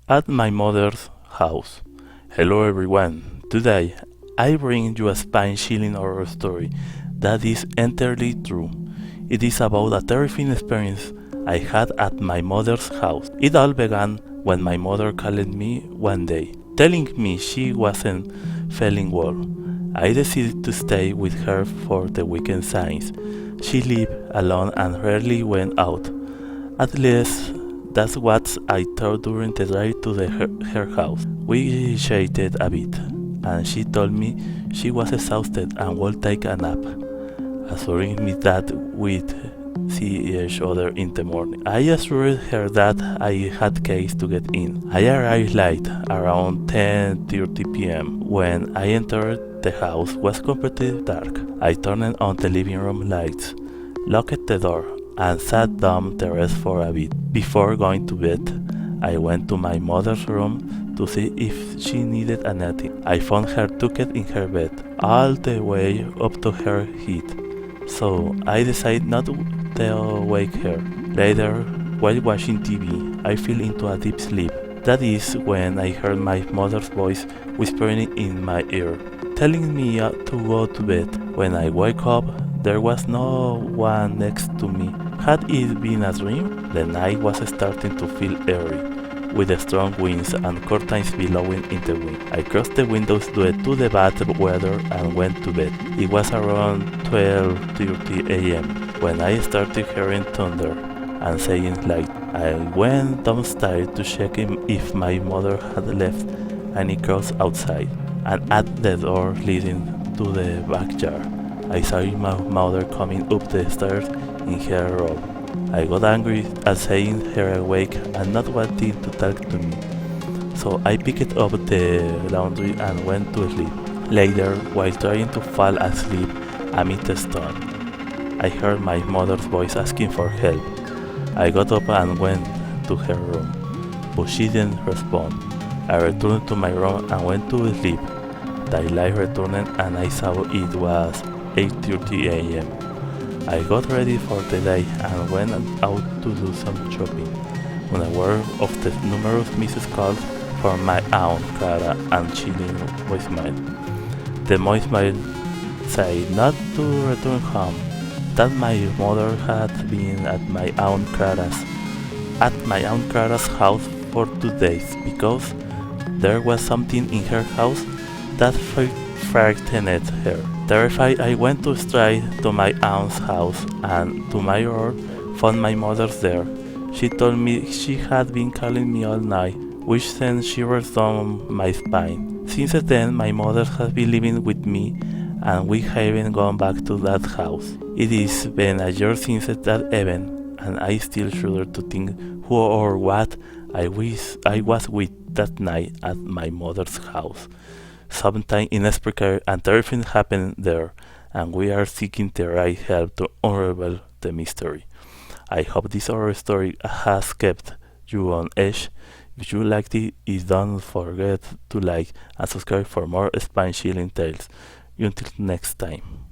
At my mother's house. Hello everyone. Today I bring you a spine-chilling horror story that is entirely true. It is about a terrifying experience I had at my mother's house. It all began when my mother called me one day, telling me she wasn't feeling well. I decided to stay with her for the weekend since she lived alone and rarely went out. At least that's what I thought during the drive to her house. We chatted a bit, and she told me she was exhausted and would take a nap, assuring me that we'd see each other in the morning. I assured her that I had keys to get in. I arrived late, around 10:30 p.m. When I entered, the house was completely dark. I turned on the living room lights, locked the door, and sat down to rest for a bit. Before going to bed, I went to my mother's room to see if she needed anything. I found her tucked in her bed, all the way up to her head, so I decided not to wake her. Later, while watching TV, I fell into a deep sleep. That is when I heard my mother's voice whispering in my ear, telling me to go to bed. When I woke up, there was no one next to me. Had it been a dream? The night was starting to feel eerie, with strong winds and curtains billowing in the wind. I crossed the windows due to the bad weather and went to bed. It was around 12:30 a.m. when I started hearing thunder and saying light. I went downstairs to check if my mother had left any crows outside, and at the door leading to the backyard, I saw my mother coming up the stairs in her robe. I got angry at seeing her awake and not wanting to talk to me, so I picked up the laundry and went to sleep. Later, while trying to fall asleep amid the storm, I heard my mother's voice asking for help. I got up and went to her room, but she didn't respond. I returned to my room and went to sleep. Daylight returned and I saw it was 8:30 a.m. I got ready for the day and went out to do some shopping, unaware of the numerous missed calls from my aunt Clara and chilling voicemail. The voicemail said not to return home, that my mother had been at my aunt Clara's house for 2 days because there was something in her house that frightened her. Terrified, I went straight to my aunt's house and, to my horror, found my mother there. She told me she had been calling me all night, which sent shivers down my spine. Since then, my mother has been living with me and we haven't gone back to that house. It has been a year since that event, and I still shudder to think who or what I was with that night at my mother's house. Something inexplicable and terrifying happened there, and we are seeking the right help to unravel the mystery. I hope this horror story has kept you on edge. If you liked it, don't forget to like and subscribe for more spine-chilling tales. Until next time.